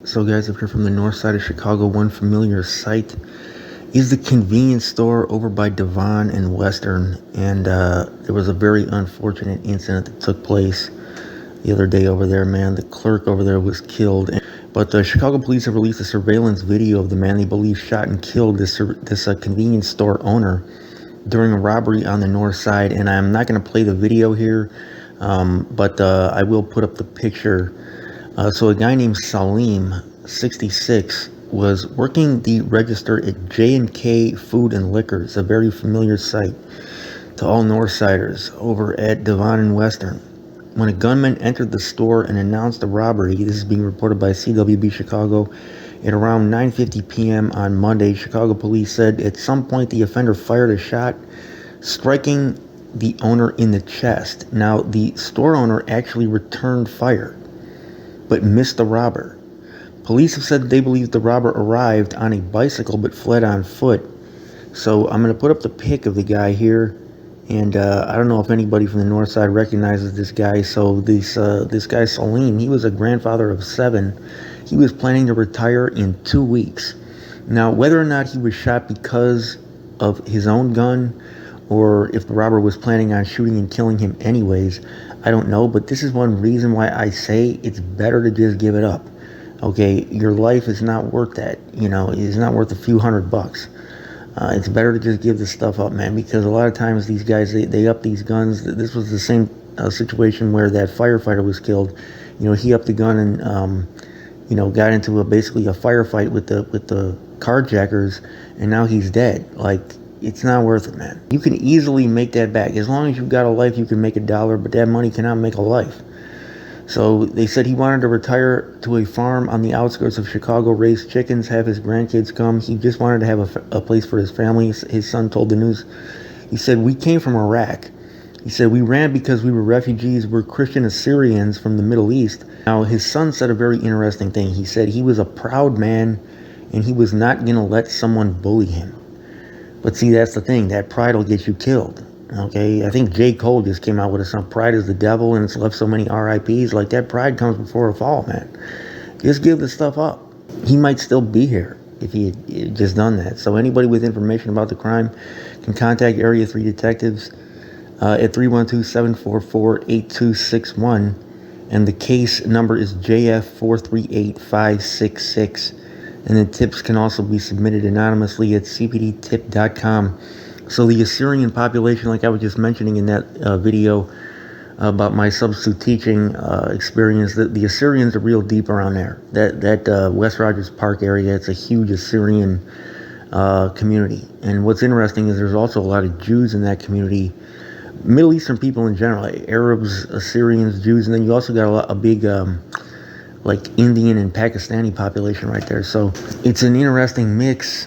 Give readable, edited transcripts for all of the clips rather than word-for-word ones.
So guys, up here from the north side of Chicago, one familiar sight is the convenience store over by Devon and Western. And there was a very unfortunate incident that took place the other day over there, man. The clerk over there was killed. But the Chicago police have released a surveillance video of the man they believe shot and killed this convenience store owner during a robbery on the north side. And I'm not going to play the video here, but I will put up the picture. So a guy named Salim, 66, was working the register at J&K Food and Liquors, a very familiar sight to all Northsiders over at Devon and Western. When a gunman entered the store and announced a robbery, this is being reported by CWB Chicago, at around 9:50 p.m. on Monday, Chicago police said at some point the offender fired a shot, striking the owner in the chest. Now, the store owner actually returned fire, but missed the robber. Police have said they believe the robber arrived on a bicycle but fled on foot. So I'm going to put up the pic of the guy here, and I don't know if anybody from the north side recognizes this guy. So this guy Salim, he was a grandfather of 7. He was planning to retire in 2 weeks. Now, whether or not he was shot because of his own gun, or if the robber was planning on shooting and killing him anyways, I don't know. But this is one reason why I say it's better to just give it up. Okay, your life is not worth that. You know, it's not worth a few $100. It's better to just give this stuff up, man, because a lot of times these guys, they up these guns. This was the same situation where that firefighter was killed. You know, he upped the gun and, you know, got into basically a firefight with the carjackers, and now he's dead. Like, it's not worth it, man. You can easily make that back. As long as you've got a life, you can make $1, but that money cannot make a life. So they said he wanted to retire to a farm on the outskirts of Chicago, raise chickens, have his grandkids come. He just wanted to have a place for his family. His son told the news. He said, "We came from Iraq." He said, "We ran because we were refugees. We're Christian Assyrians from the Middle East." Now, his son said a very interesting thing. He said he was a proud man and he was not going to let someone bully him. But see, that's the thing. That pride will get you killed. Okay, I think J. Cole just came out with a song, "Pride is the Devil," and it's left so many RIPs. Like, that pride comes before a fall, man. Just give the stuff up. He might still be here if he had just done that. So anybody with information about the crime can contact Area 3 detectives at 312-744-8261. And the case number is JF438566. And the tips can also be submitted anonymously at cpdtip.com. So the Assyrian population, like I was just mentioning in that video about my substitute teaching experience, the Assyrians are real deep around there. That West Rogers Park area, it's a huge Assyrian community. And what's interesting is there's also a lot of Jews in that community, Middle Eastern people in general, Arabs, Assyrians, Jews, and then you also got a big like Indian and Pakistani population right there. So it's an interesting mix.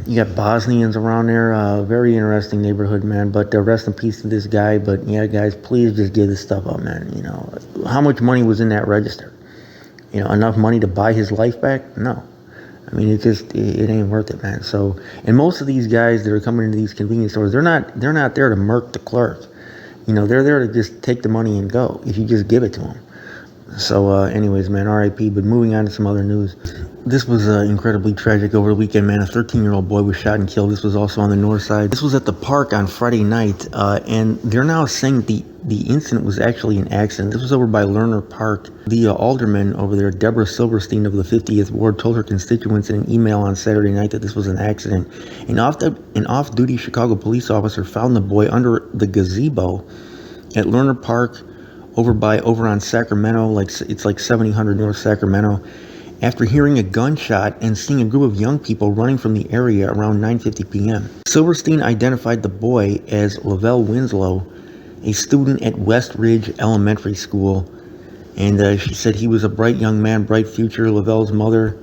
You got Bosnians around there. Very interesting neighborhood, man. But rest in peace to this guy. But yeah, guys, please just give this stuff up, man. You know, how much money was in that register? You know, enough money to buy his life back? No. I mean, it ain't worth it, man. So, and most of these guys that are coming into these convenience stores, they're not there to murk the clerk. You know, they're there to just take the money and go if you just give it to them. So anyways, man, RIP. But moving on to some other news. This was incredibly tragic over the weekend, man. A 13-year-old boy was shot and killed. This was also on the north side. This was at the park on Friday night, and they're now saying the incident was actually an accident. This was over by Lerner Park. The alderman over there, Deborah Silverstein of the 50th Ward, told her constituents in an email on Saturday night that this was an accident. An off-duty Chicago police officer found the boy under the gazebo at Lerner Park over on Sacramento, it's like 7000 North Sacramento, after hearing a gunshot and seeing a group of young people running from the area around 9:50 p.m. Silverstein identified the boy as Lavelle Winslow, a student at West Ridge Elementary School, and she said he was a bright young man, bright future. Lavelle's mother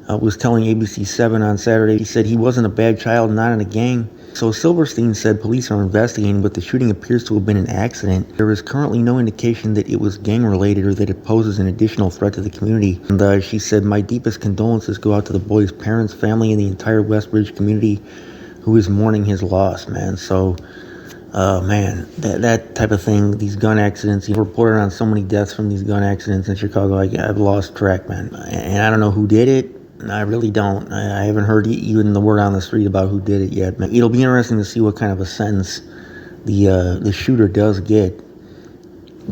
was telling ABC7 on Saturday, he said he wasn't a bad child, not in a gang. So Silverstein said police are investigating, but the shooting appears to have been an accident. There is currently no indication that it was gang-related or that it poses an additional threat to the community. And she said, "My deepest condolences go out to the boy's parents, family, and the entire West Ridge community who is mourning his loss," man. So Man, that type of thing, these gun accidents, you've reported on so many deaths from these gun accidents in Chicago, I've lost track, man. And I don't know who did it. I really don't. I haven't heard even the word on the street about who did it yet, man. It'll be interesting to see what kind of a sentence the shooter does get,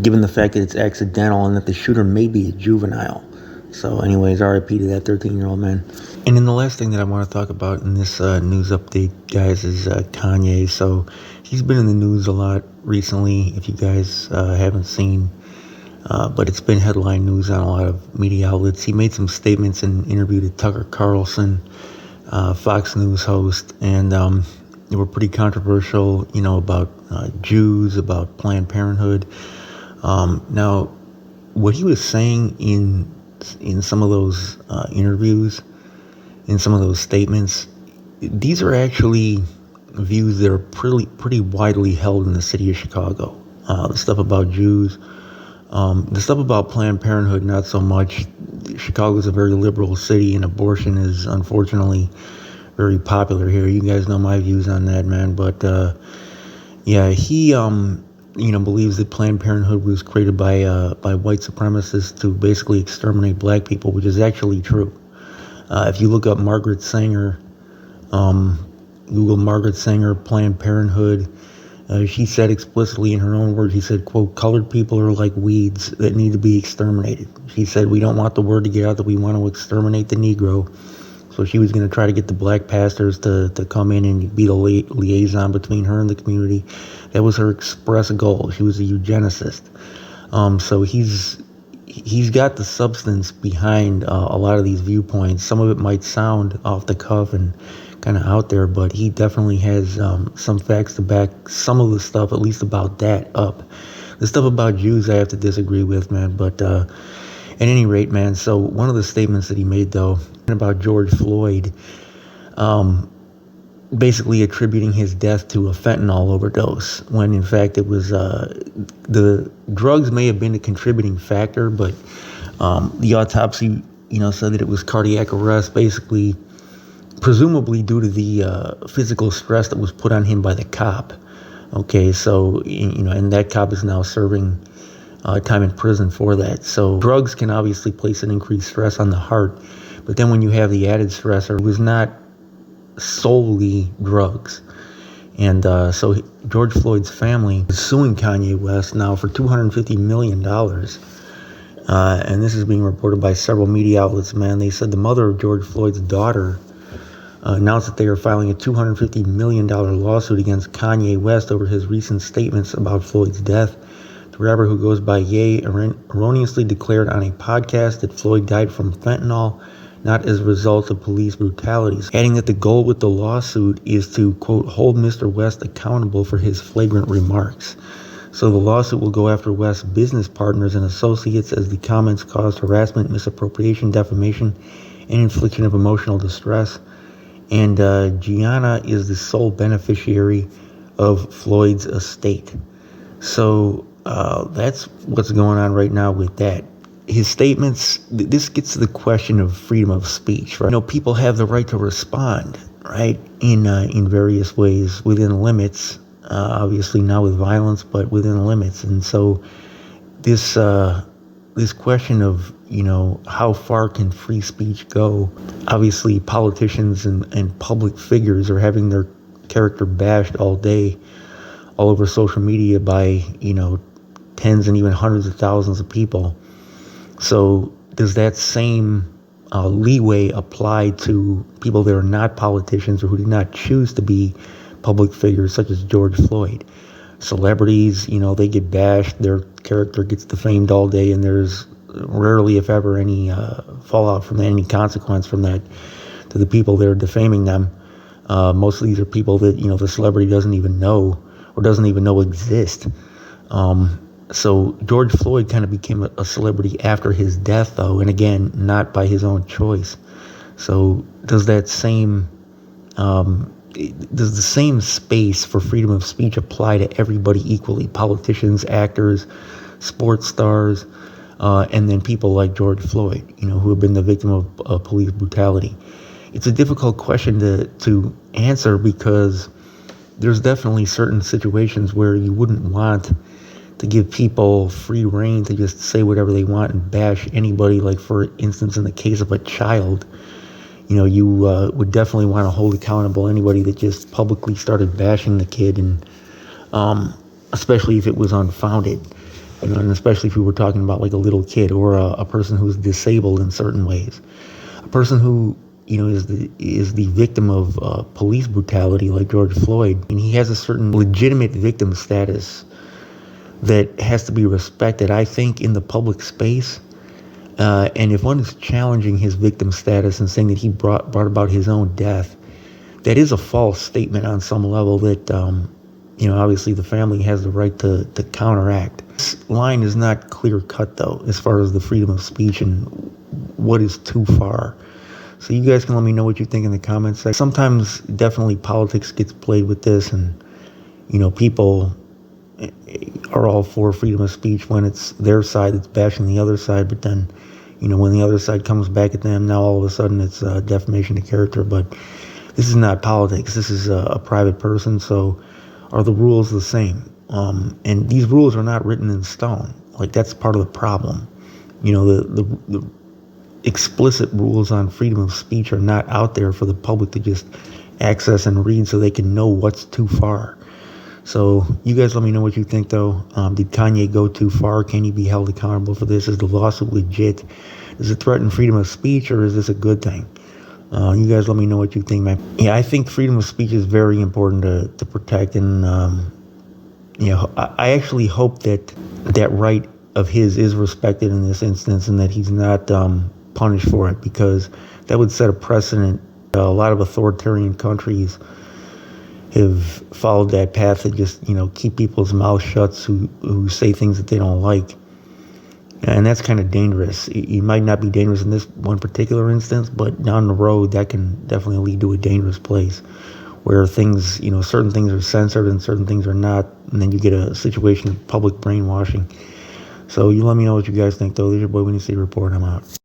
given the fact that it's accidental and that the shooter may be a juvenile. So anyways, RIP to that 13-year-old man. And then the last thing that I want to talk about in this news update, guys, is Kanye. So he's been in the news a lot recently, if you guys haven't seen. But it's been headline news on a lot of media outlets. He made some statements in an interview to Tucker Carlson, Fox News host, and they were pretty controversial, about Jews, about Planned Parenthood. Now, what he was saying in some of those interviews, in some of those statements, these are actually views that are pretty widely held in the city of Chicago. The stuff about Jews, the stuff about Planned Parenthood, not so much. Chicago is a very liberal city, and abortion is unfortunately very popular here. You guys know my views on that, man. But he believes that Planned Parenthood was created by white supremacists to basically exterminate black people, which is actually true. If you look up Margaret Sanger, Google Margaret Sanger, Planned Parenthood, she said explicitly in her own words, she said, quote, "Colored people are like weeds that need to be exterminated." She said, "We don't want the word to get out that we want to exterminate the Negro." So she was going to try to get the black pastors to come in and be the liaison between her and the community. That was her express goal. She was a eugenicist. So he's got the substance behind a lot of these viewpoints. Some of it might sound off the cuff and kind of out there, but he definitely has some facts to back some of the stuff, at least about that, up. The stuff about Jews I have to disagree with, man. But at any rate, man, so one of the statements that he made, though, about George Floyd, basically attributing his death to a fentanyl overdose, when in fact it was the drugs may have been a contributing factor, but the autopsy, said that it was cardiac arrest, basically, presumably due to the physical stress that was put on him by the cop. Okay, so and that cop is now serving time in prison for that. So drugs can obviously place an increased stress on the heart, but then when you have the added stressor, it was not solely drugs. And so George Floyd's family is suing Kanye West now for $250 million. And this is being reported by several media outlets, man. They said the mother of George Floyd's daughter announced that they are filing a $250 million lawsuit against Kanye West over his recent statements about Floyd's death. The rapper, who goes by Ye, erroneously declared on a podcast that Floyd died from fentanyl, not as a result of police brutalities, adding that the goal with the lawsuit is to, quote, hold Mr. West accountable for his flagrant remarks. So the lawsuit will go after West's business partners and associates as the comments caused harassment, misappropriation, defamation, and infliction of emotional distress. And Gianna is the sole beneficiary of Floyd's estate. So that's what's going on right now with that. His statements, this gets to the question of freedom of speech, right? People have the right to respond, right, in various ways within limits, obviously not with violence, but within limits. And so this question of, how far can free speech go? Obviously, politicians and public figures are having their character bashed all day, all over social media by, tens and even hundreds of thousands of people. So does that same leeway apply to people that are not politicians or who did not choose to be public figures, such as George Floyd? Celebrities, they get bashed, their character gets defamed all day, and there's rarely, if ever, any fallout from that, any consequence from that to the people that are defaming them. Most of these are people that, the celebrity doesn't even know or doesn't even know exist. So George Floyd kind of became a celebrity after his death, though, and again, not by his own choice. So does the same space for freedom of speech apply to everybody equally? Politicians, actors, sports stars, and then people like George Floyd, who have been the victim of police brutality. It's a difficult question to answer because there's definitely certain situations where you wouldn't want to give people free reign to just say whatever they want and bash anybody. Like, for instance, in the case of a child, you would definitely want to hold accountable anybody that just publicly started bashing the kid, and especially if it was unfounded, and especially if we were talking about like a little kid or a person who's disabled in certain ways, a person who is the victim of police brutality like George Floyd, and he has a certain legitimate victim status that has to be respected, I think, in the public space. And if one is challenging his victim status and saying that he brought about his own death, that is a false statement on some level that, obviously the family has the right to counteract. This line is not clear cut, though, as far as the freedom of speech and what is too far. So you guys can let me know what you think in the comments section. Sometimes definitely politics gets played with this, and, people are all for freedom of speech when it's their side that's bashing the other side, but then, when the other side comes back at them, now all of a sudden it's defamation of character. But this is not politics. This is a private person, so are the rules the same? And these rules are not written in stone. Like, that's part of the problem. The explicit rules on freedom of speech are not out there for the public to just access and read so they can know what's too far. So you guys let me know what you think, though. Did Kanye go too far? Can he be held accountable for this? Is the lawsuit legit? Does it threaten freedom of speech, or is this a good thing? You guys let me know what you think, man. Yeah, I think freedom of speech is very important to protect, and I actually hope that right of his is respected in this instance, and that he's not punished for it, because that would set a precedent. A lot of authoritarian countries have followed that path to just, keep people's mouths shut who say things that they don't like. And that's kind of dangerous. It might not be dangerous in this one particular instance, but down the road, that can definitely lead to a dangerous place where things, certain things are censored and certain things are not. And then you get a situation of public brainwashing. So you let me know what you guys think, though. This is your boy, Winnie C. Report. I'm out.